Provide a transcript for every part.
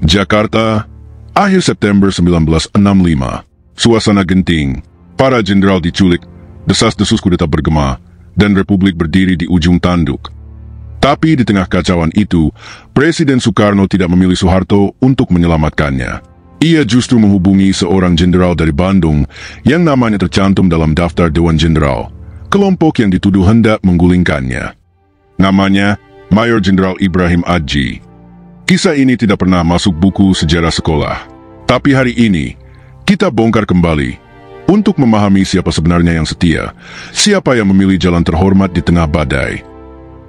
Jakarta, akhir September 1965. Suasana genting, para jenderal diculik, desas-desus kudeta bergema, dan Republik berdiri di ujung tanduk. Tapi di tengah kacauan itu, Presiden Soekarno tidak memilih Soeharto untuk menyelamatkannya. Ia justru menghubungi seorang jenderal dari Bandung yang namanya tercantum dalam daftar Dewan Jenderal, kelompok yang dituduh hendak menggulingkannya. Namanya Mayor Jenderal Ibrahim Adji. Kisah ini tidak pernah masuk buku sejarah sekolah. Tapi hari ini, kita bongkar kembali untuk memahami siapa sebenarnya yang setia, siapa yang memilih jalan terhormat di tengah badai.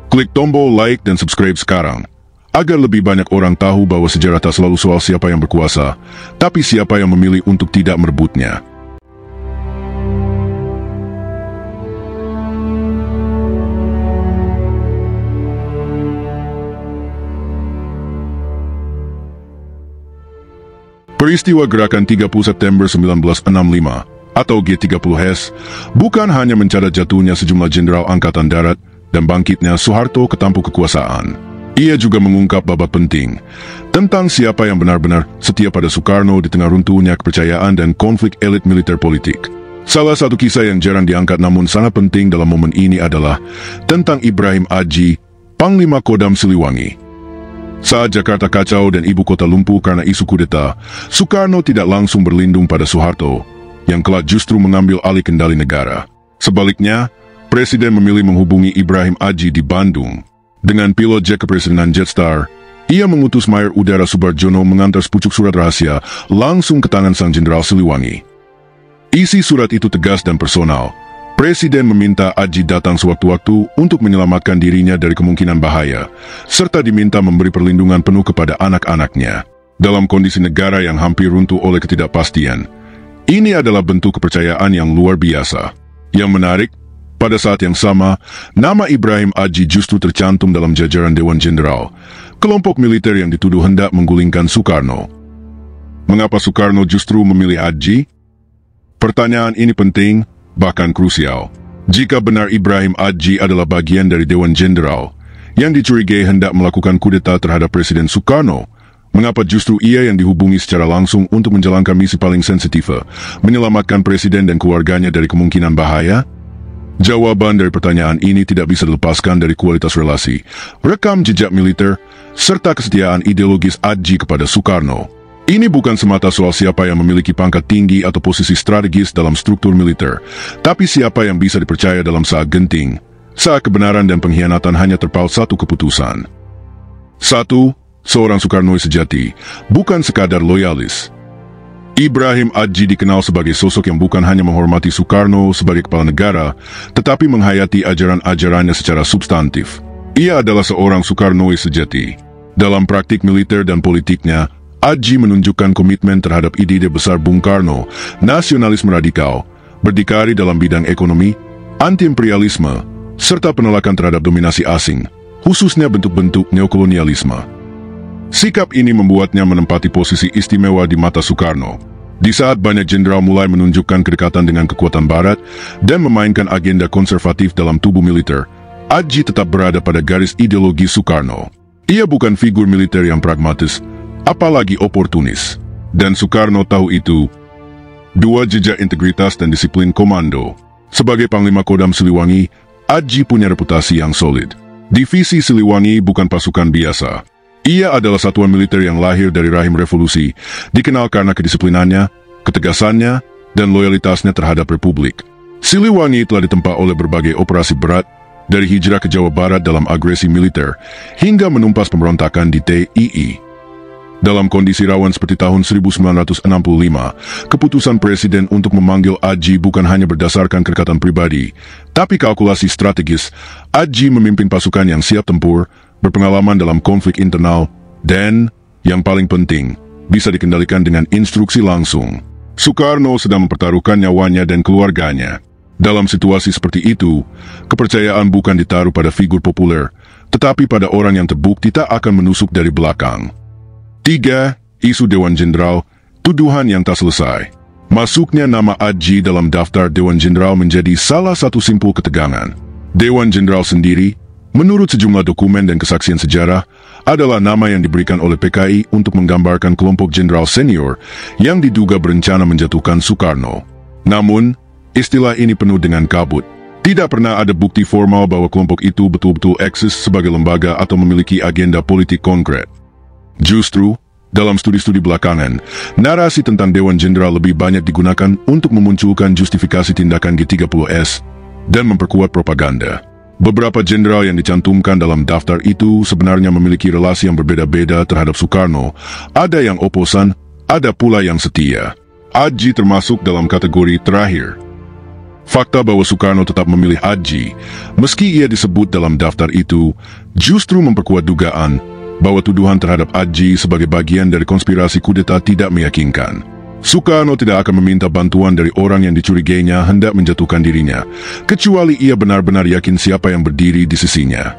Klik tombol like dan subscribe sekarang, agar lebih banyak orang tahu bahwa sejarah tak selalu soal siapa yang berkuasa, tapi siapa yang memilih untuk tidak merebutnya. Peristiwa Gerakan 30 September 1965 atau G30S bukan hanya mencatat jatuhnya sejumlah jenderal Angkatan Darat dan bangkitnya Soeharto ke tampuk kekuasaan. Ia juga mengungkap babak penting tentang siapa yang benar-benar setia pada Soekarno di tengah runtuhnya kepercayaan dan konflik elit militer politik. Salah satu kisah yang jarang diangkat namun sangat penting dalam momen ini adalah tentang Ibrahim Adji, Panglima Kodam Siliwangi. Saat Jakarta kacau dan ibu kota lumpuh karena isu kudeta, Soekarno tidak langsung berlindung pada Soeharto, yang kelak justru mengambil alih kendali negara. Sebaliknya, Presiden memilih menghubungi Ibrahim Adji di Bandung. Dengan pilot jet kepresidenan Jetstar, ia mengutus Mayor Udara Subardjono mengantar sepucuk surat rahasia langsung ke tangan sang Jenderal Siliwangi. Isi surat itu tegas dan personal. Presiden meminta Adji datang sewaktu-waktu untuk menyelamatkan dirinya dari kemungkinan bahaya, serta diminta memberi perlindungan penuh kepada anak-anaknya. Dalam kondisi negara yang hampir runtuh oleh ketidakpastian, ini adalah bentuk kepercayaan yang luar biasa. Yang menarik, pada saat yang sama, nama Ibrahim Adji justru tercantum dalam jajaran Dewan Jenderal, kelompok militer yang dituduh hendak menggulingkan Soekarno. Mengapa Soekarno justru memilih Adji? Pertanyaan ini penting, bahkan krusial. Jika benar Ibrahim Adji adalah bagian dari Dewan Jenderal yang dicurigai hendak melakukan kudeta terhadap Presiden Soekarno, mengapa justru ia yang dihubungi secara langsung untuk menjalankan misi paling sensitif, menyelamatkan Presiden dan keluarganya dari kemungkinan bahaya? Jawaban dari pertanyaan ini tidak bisa dilepaskan dari kualitas relasi, rekam jejak militer, serta kesetiaan ideologis Adji kepada Soekarno. Ini bukan semata soal siapa yang memiliki pangkat tinggi atau posisi strategis dalam struktur militer, tapi siapa yang bisa dipercaya dalam saat genting, saat kebenaran dan pengkhianatan hanya terpaut satu keputusan. 1. Seorang Soekarnois sejati, bukan sekadar loyalis. Ibrahim Adji dikenal sebagai sosok yang bukan hanya menghormati Soekarno sebagai kepala negara, tetapi menghayati ajaran-ajarannya secara substantif. Ia adalah seorang Soekarnois sejati. Dalam praktik militer dan politiknya, Adji menunjukkan komitmen terhadap ide besar Bung Karno, nasionalisme radikal, berdikari dalam bidang ekonomi, anti-imperialisme, serta penolakan terhadap dominasi asing, khususnya bentuk-bentuk neokolonialisme. Sikap ini membuatnya menempati posisi istimewa di mata Soekarno. Di saat banyak jenderal mulai menunjukkan kedekatan dengan kekuatan Barat dan memainkan agenda konservatif dalam tubuh militer, Adji tetap berada pada garis ideologi Soekarno. Ia bukan figur militer yang pragmatis, apalagi oportunis. Dan Soekarno tahu itu. 2. Jejak integritas dan disiplin komando. Sebagai Panglima Kodam Siliwangi, Adji punya reputasi yang solid. Divisi Siliwangi bukan pasukan biasa. Ia adalah satuan militer yang lahir dari rahim revolusi, dikenal karena kedisiplinannya, ketegasannya, dan loyalitasnya terhadap Republik. Siliwangi telah ditempa oleh berbagai operasi berat, dari hijrah ke Jawa Barat dalam agresi militer, hingga menumpas pemberontakan di TII. Dalam kondisi rawan seperti tahun 1965, keputusan Presiden untuk memanggil Adji bukan hanya berdasarkan kedekatan pribadi, tapi kalkulasi strategis. Adji memimpin pasukan yang siap tempur, berpengalaman dalam konflik internal, dan, yang paling penting, bisa dikendalikan dengan instruksi langsung. Soekarno sedang mempertaruhkan nyawanya dan keluarganya. Dalam situasi seperti itu, kepercayaan bukan ditaruh pada figur populer, tetapi pada orang yang terbukti tak akan menusuk dari belakang. 3. Isu Dewan Jenderal, tuduhan yang tak selesai. Masuknya nama Adji dalam daftar Dewan Jenderal menjadi salah satu simpul ketegangan. Dewan Jenderal sendiri, menurut sejumlah dokumen dan kesaksian sejarah, adalah nama yang diberikan oleh PKI untuk menggambarkan kelompok jenderal senior yang diduga berencana menjatuhkan Soekarno. Namun, istilah ini penuh dengan kabut. Tidak pernah ada bukti formal bahwa kelompok itu betul-betul eksis sebagai lembaga atau memiliki agenda politik konkret. Justru, dalam studi-studi belakangan, narasi tentang Dewan Jenderal lebih banyak digunakan untuk memunculkan justifikasi tindakan G30S dan memperkuat propaganda. Beberapa jenderal yang dicantumkan dalam daftar itu sebenarnya memiliki relasi yang berbeda-beda terhadap Soekarno. Ada yang oposan, ada pula yang setia. Adji termasuk dalam kategori terakhir. Fakta bahwa Soekarno tetap memilih Adji, meski ia disebut dalam daftar itu, justru memperkuat dugaan bahwa tuduhan terhadap Adji sebagai bagian dari konspirasi kudeta tidak meyakinkan. Soekarno tidak akan meminta bantuan dari orang yang dicurigainya hendak menjatuhkan dirinya, kecuali ia benar-benar yakin siapa yang berdiri di sisinya.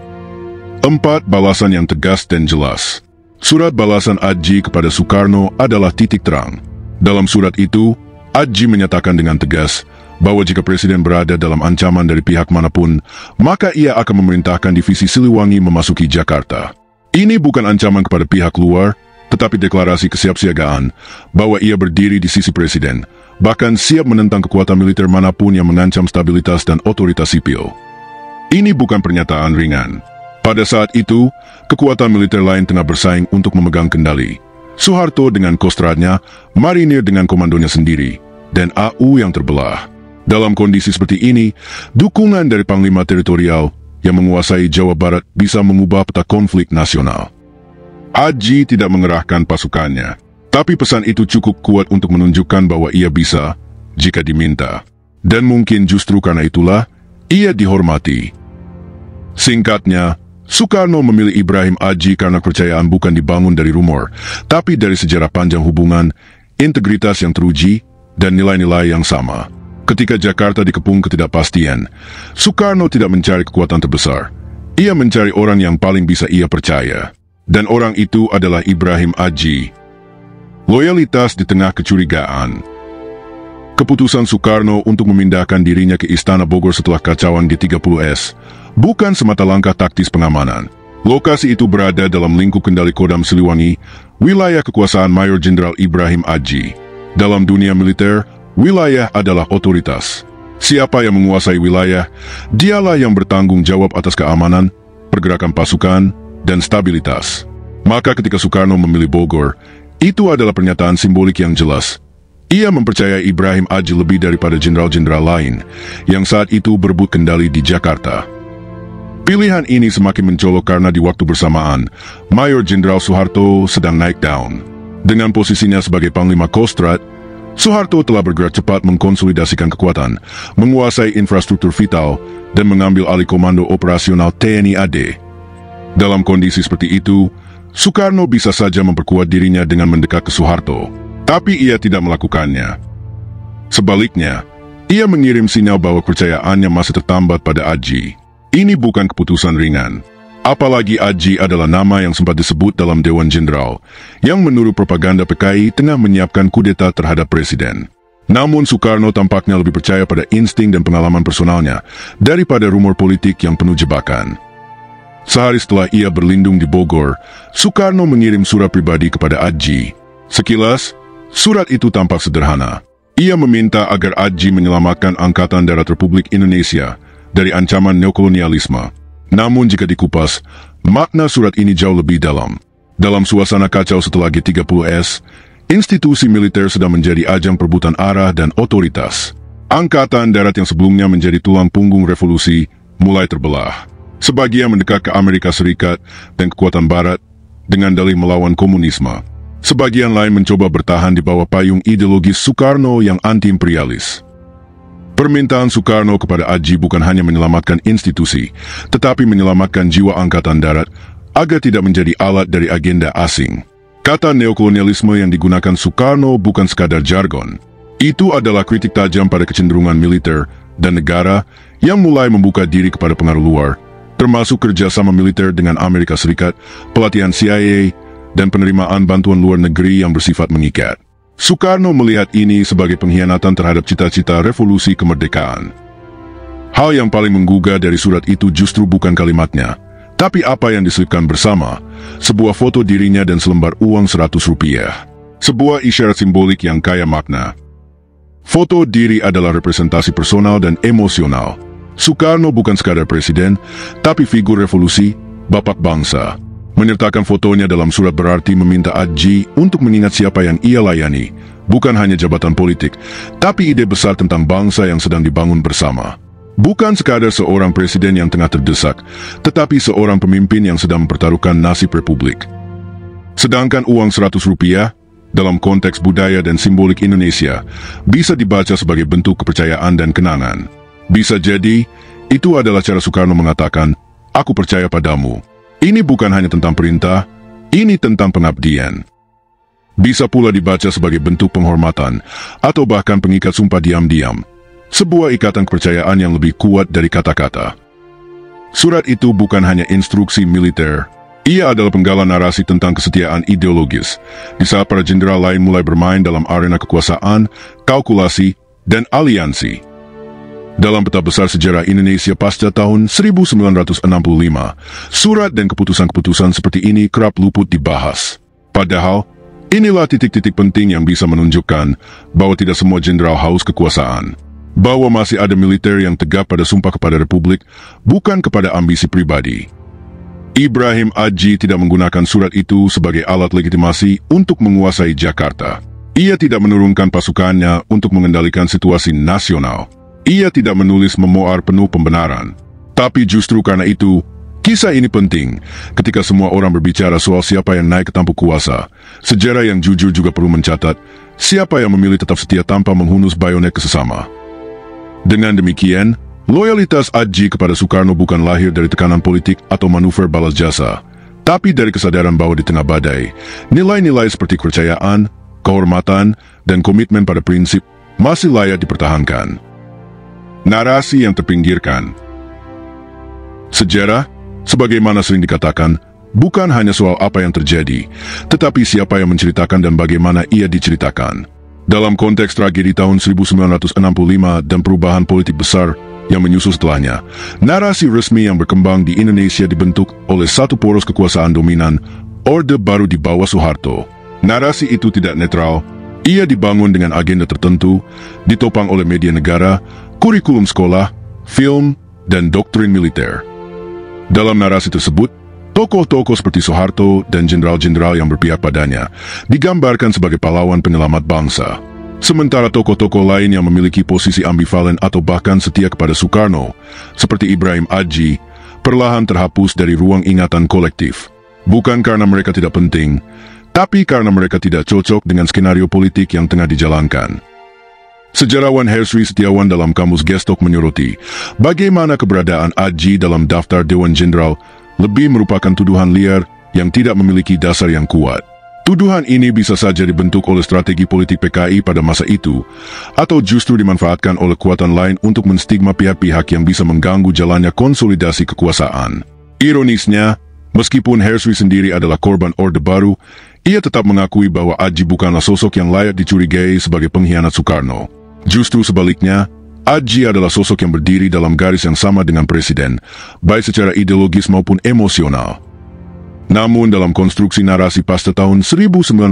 4. Balasan yang tegas dan jelas. Surat balasan Adji kepada Soekarno adalah titik terang. Dalam surat itu, Adji menyatakan dengan tegas bahwa jika Presiden berada dalam ancaman dari pihak manapun, maka ia akan memerintahkan divisi Siliwangi memasuki Jakarta. Ini bukan ancaman kepada pihak luar, tetapi deklarasi kesiapsiagaan bahwa ia berdiri di sisi Presiden, bahkan siap menentang kekuatan militer manapun yang mengancam stabilitas dan otoritas sipil. Ini bukan pernyataan ringan. Pada saat itu, kekuatan militer lain tengah bersaing untuk memegang kendali. Soeharto dengan kostratnya, marinir dengan komandonya sendiri, dan AU yang terbelah. Dalam kondisi seperti ini, dukungan dari Panglima Teritorial yang menguasai Jawa Barat bisa mengubah peta konflik nasional. Adji tidak mengerahkan pasukannya, tapi pesan itu cukup kuat untuk menunjukkan bahwa ia bisa jika diminta. Dan mungkin justru karena itulah ia dihormati. Singkatnya, Soekarno memilih Ibrahim Adji karena kepercayaan bukan dibangun dari rumor, tapi dari sejarah panjang hubungan, integritas yang teruji, dan nilai-nilai yang sama. Ketika Jakarta dikepung ketidakpastian, Soekarno tidak mencari kekuatan terbesar. Ia mencari orang yang paling bisa ia percaya. Dan orang itu adalah Ibrahim Adji. Loyalitas di tengah kecurigaan. Keputusan Soekarno untuk memindahkan dirinya ke Istana Bogor setelah kacauan G30S bukan semata langkah taktis pengamanan. Lokasi itu berada dalam lingkup kendali Kodam Siliwangi, wilayah kekuasaan Mayor Jenderal Ibrahim Adji. Dalam dunia militer, wilayah adalah otoritas. Siapa yang menguasai wilayah, dialah yang bertanggung jawab atas keamanan, pergerakan pasukan, dan stabilitas. Maka ketika Soekarno memilih Bogor, itu adalah pernyataan simbolik yang jelas. Ia mempercayai Ibrahim Adji lebih daripada jenderal-jenderal lain yang saat itu berebut kendali di Jakarta. Pilihan ini semakin mencolok karena di waktu bersamaan, Mayor Jenderal Soeharto sedang naik daun. Dengan posisinya sebagai Panglima Kostrat, Soeharto telah bergerak cepat mengkonsolidasikan kekuatan, menguasai infrastruktur vital, dan mengambil alih komando operasional TNI AD. Dalam kondisi seperti itu, Soekarno bisa saja memperkuat dirinya dengan mendekat ke Soeharto, tapi ia tidak melakukannya. Sebaliknya, ia mengirim sinyal bahwa kepercayaannya masih tertambat pada Adji. Ini bukan keputusan ringan. Apalagi Adji adalah nama yang sempat disebut dalam Dewan Jenderal, yang menurut propaganda PKI tengah menyiapkan kudeta terhadap Presiden. Namun Soekarno tampaknya lebih percaya pada insting dan pengalaman personalnya daripada rumor politik yang penuh jebakan. Sehari setelah ia berlindung di Bogor, Soekarno mengirim surat pribadi kepada Adji. Sekilas, surat itu tampak sederhana. Ia meminta agar Adji menyelamatkan Angkatan Darat Republik Indonesia dari ancaman neokolonialisme. Namun jika dikupas, makna surat ini jauh lebih dalam. Dalam suasana kacau setelah G30S, institusi militer sedang menjadi ajang perebutan arah dan otoritas. Angkatan Darat yang sebelumnya menjadi tulang punggung revolusi mulai terbelah. Sebagian mendekat ke Amerika Serikat dan kekuatan Barat dengan dalih melawan komunisme. Sebagian lain mencoba bertahan di bawah payung ideologis Soekarno yang anti-imperialis. Permintaan Soekarno kepada Adji bukan hanya menyelamatkan institusi, tetapi menyelamatkan jiwa Angkatan Darat agar tidak menjadi alat dari agenda asing. Kata neokolonialisme yang digunakan Soekarno bukan sekadar jargon. Itu adalah kritik tajam pada kecenderungan militer dan negara yang mulai membuka diri kepada pengaruh luar, termasuk kerjasama militer dengan Amerika Serikat, pelatihan CIA, dan penerimaan bantuan luar negeri yang bersifat mengikat. Soekarno melihat ini sebagai pengkhianatan terhadap cita-cita revolusi kemerdekaan. Hal yang paling menggugah dari surat itu justru bukan kalimatnya, tapi apa yang diselipkan bersama, sebuah foto dirinya dan selembar uang Rp100. Sebuah isyarat simbolik yang kaya makna. Foto diri adalah representasi personal dan emosional. Soekarno bukan sekadar presiden, tapi figur revolusi, bapak bangsa. Menyertakan fotonya dalam surat berarti meminta Adji untuk mengingat siapa yang ia layani, bukan hanya jabatan politik, tapi ide besar tentang bangsa yang sedang dibangun bersama. Bukan sekadar seorang presiden yang tengah terdesak, tetapi seorang pemimpin yang sedang mempertaruhkan nasib republik. Sedangkan uang Rp100, dalam konteks budaya dan simbolik Indonesia, bisa dibaca sebagai bentuk kepercayaan dan kenangan. Bisa jadi, itu adalah cara Soekarno mengatakan, "Aku percaya padamu." Ini bukan hanya tentang perintah, ini tentang pengabdian. Bisa pula dibaca sebagai bentuk penghormatan, atau bahkan pengikat sumpah diam-diam. Sebuah ikatan kepercayaan yang lebih kuat dari kata-kata. Surat itu bukan hanya instruksi militer, ia adalah penggalan narasi tentang kesetiaan ideologis, di saat para jenderal lain mulai bermain dalam arena kekuasaan, kalkulasi, dan aliansi. Dalam peta besar sejarah Indonesia pasca tahun 1965, surat dan keputusan-keputusan seperti ini kerap luput dibahas. Padahal, inilah titik-titik penting yang bisa menunjukkan bahwa tidak semua jenderal haus kekuasaan. Bahwa masih ada militer yang tegak pada sumpah kepada republik, bukan kepada ambisi pribadi. Ibrahim Adji tidak menggunakan surat itu sebagai alat legitimasi untuk menguasai Jakarta. Ia tidak menurunkan pasukannya untuk mengendalikan situasi nasional. Ia tidak menulis memoar penuh pembenaran. Tapi justru karena itu, kisah ini penting. Ketika semua orang berbicara soal siapa yang naik ke tampuk kuasa, sejarah yang jujur juga perlu mencatat siapa yang memilih tetap setia tanpa menghunus bayonet ke sesama. Dengan demikian, loyalitas Adji kepada Soekarno bukan lahir dari tekanan politik atau manuver balas jasa, tapi dari kesadaran bahwa di tengah badai, nilai-nilai seperti kepercayaan, kehormatan, dan komitmen pada prinsip masih layak dipertahankan. Narasi yang terpinggirkan. Sejarah, sebagaimana sering dikatakan, bukan hanya soal apa yang terjadi, tetapi siapa yang menceritakan dan bagaimana ia diceritakan. Dalam konteks tragedi tahun 1965 dan perubahan politik besar yang menyusul setelahnya, narasi resmi yang berkembang di Indonesia dibentuk oleh satu poros kekuasaan dominan, Orde Baru di bawah Soeharto. Narasi itu tidak netral, ia dibangun dengan agenda tertentu, ditopang oleh media negara, kurikulum sekolah, film, dan doktrin militer. Dalam narasi tersebut, tokoh-tokoh seperti Soeharto dan jenderal-jenderal yang berpihak padanya digambarkan sebagai pahlawan penyelamat bangsa. Sementara tokoh-tokoh lain yang memiliki posisi ambivalen atau bahkan setia kepada Soekarno, seperti Ibrahim Adji, perlahan terhapus dari ruang ingatan kolektif. Bukan karena mereka tidak penting, tapi karena mereka tidak cocok dengan skenario politik yang tengah dijalankan. Sejarawan Hersri Setiawan dalam Kamus Gestok menyoroti bagaimana keberadaan Adji dalam daftar Dewan Jenderal lebih merupakan tuduhan liar yang tidak memiliki dasar yang kuat. Tuduhan ini bisa saja dibentuk oleh strategi politik PKI pada masa itu, atau justru dimanfaatkan oleh kekuatan lain untuk menstigma pihak-pihak yang bisa mengganggu jalannya konsolidasi kekuasaan. Ironisnya, meskipun Hersri sendiri adalah korban Orde Baru, ia tetap mengakui bahwa Adji bukanlah sosok yang layak dicurigai sebagai pengkhianat Soekarno. Justru sebaliknya, Adji adalah sosok yang berdiri dalam garis yang sama dengan Presiden, baik secara ideologis maupun emosional. Namun dalam konstruksi narasi pasca tahun 1965,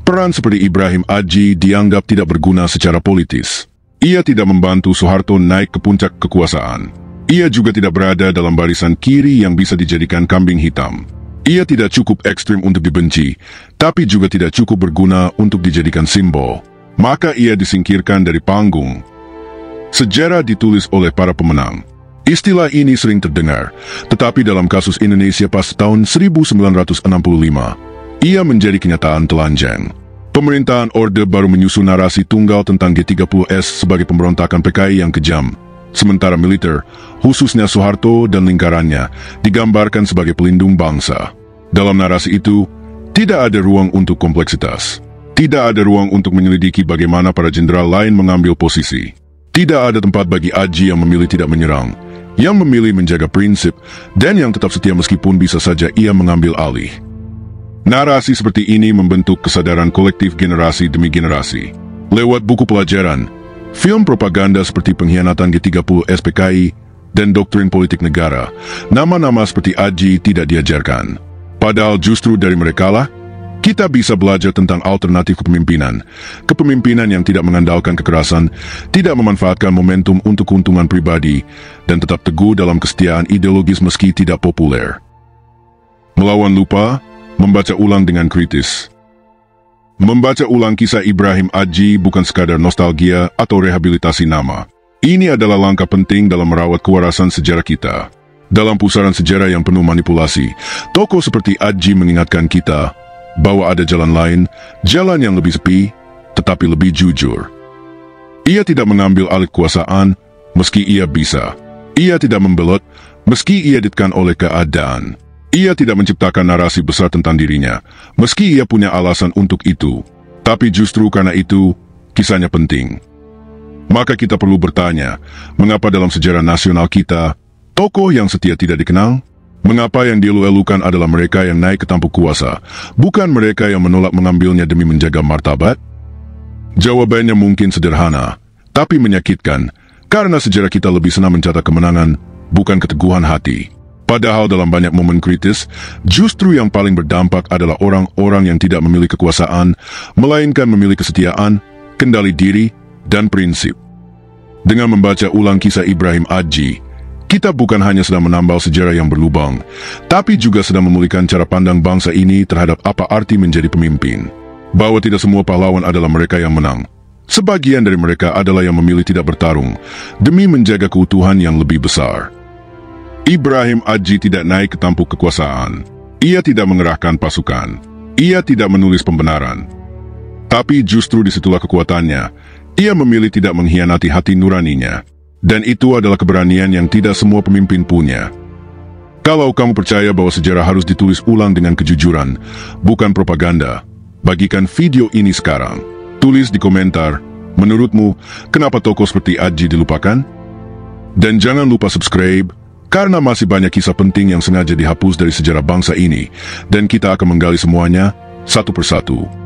peran seperti Ibrahim Adji dianggap tidak berguna secara politis. Ia tidak membantu Soeharto naik ke puncak kekuasaan. Ia juga tidak berada dalam barisan kiri yang bisa dijadikan kambing hitam. Ia tidak cukup ekstrim untuk dibenci, tapi juga tidak cukup berguna untuk dijadikan simbol. Maka ia disingkirkan dari panggung. Sejarah ditulis oleh para pemenang. Istilah ini sering terdengar, tetapi dalam kasus Indonesia pas tahun 1965, ia menjadi kenyataan telanjang. Pemerintahan Orde Baru menyusun narasi tunggal tentang G30S sebagai pemberontakan PKI yang kejam, sementara militer, khususnya Soeharto dan lingkarannya, digambarkan sebagai pelindung bangsa. Dalam narasi itu, tidak ada ruang untuk kompleksitas. Tidak ada ruang untuk menyelidiki bagaimana para jenderal lain mengambil posisi. Tidak ada tempat bagi Adji yang memilih tidak menyerang, yang memilih menjaga prinsip, dan yang tetap setia meskipun bisa saja ia mengambil alih. Narasi seperti ini membentuk kesadaran kolektif generasi demi generasi. Lewat buku pelajaran, Film propaganda seperti pengkhianatan G30 SPKI dan doktrin politik negara, nama-nama seperti Adji tidak diajarkan. Padahal justru dari merekalah kita bisa belajar tentang alternatif kepemimpinan yang tidak mengandalkan kekerasan, tidak memanfaatkan momentum untuk keuntungan pribadi, dan tetap teguh dalam kesetiaan ideologis meski tidak populer. Melawan lupa, membaca ulang dengan kritis. Membaca ulang kisah Ibrahim Adji bukan sekadar nostalgia atau rehabilitasi nama. Ini adalah langkah penting dalam merawat kewarasan sejarah kita. Dalam pusaran sejarah yang penuh manipulasi, tokoh seperti Adji mengingatkan kita bahwa ada jalan lain, jalan yang lebih sepi, tetapi lebih jujur. Ia tidak mengambil alih kekuasaan, meski ia bisa. Ia tidak membelot, meski ia ditekan oleh keadaan. Ia tidak menciptakan narasi besar tentang dirinya, meski ia punya alasan untuk itu. Tapi justru karena itu, kisahnya penting. Maka kita perlu bertanya, mengapa dalam sejarah nasional kita, tokoh yang setia tidak dikenal? Mengapa yang dielu-elukan adalah mereka yang naik ke tampuk kuasa, bukan mereka yang menolak mengambilnya demi menjaga martabat? Jawabannya mungkin sederhana, tapi menyakitkan, karena sejarah kita lebih senang mencatat kemenangan, bukan keteguhan hati. Padahal dalam banyak momen kritis, justru yang paling berdampak adalah orang-orang yang tidak memilih kekuasaan, melainkan memilih kesetiaan, kendali diri, dan prinsip. Dengan membaca ulang kisah Ibrahim Adji, kita bukan hanya sedang menambal sejarah yang berlubang, tapi juga sedang memulihkan cara pandang bangsa ini terhadap apa arti menjadi pemimpin. Bahwa tidak semua pahlawan adalah mereka yang menang. Sebagian dari mereka adalah yang memilih tidak bertarung, demi menjaga keutuhan yang lebih besar. Ibrahim Adji tidak naik ke tampuk kekuasaan. Ia tidak mengerahkan pasukan. Ia tidak menulis pembenaran. Tapi justru disitulah kekuatannya. Ia memilih tidak mengkhianati hati nuraninya. Dan itu adalah keberanian yang tidak semua pemimpin punya. Kalau kamu percaya bahwa sejarah harus ditulis ulang dengan kejujuran, bukan propaganda, bagikan video ini sekarang. Tulis di komentar, menurutmu, kenapa tokoh seperti Adji dilupakan? Dan jangan lupa subscribe, karena masih banyak kisah penting yang sengaja dihapus dari sejarah bangsa ini, dan kita akan menggali semuanya, satu persatu.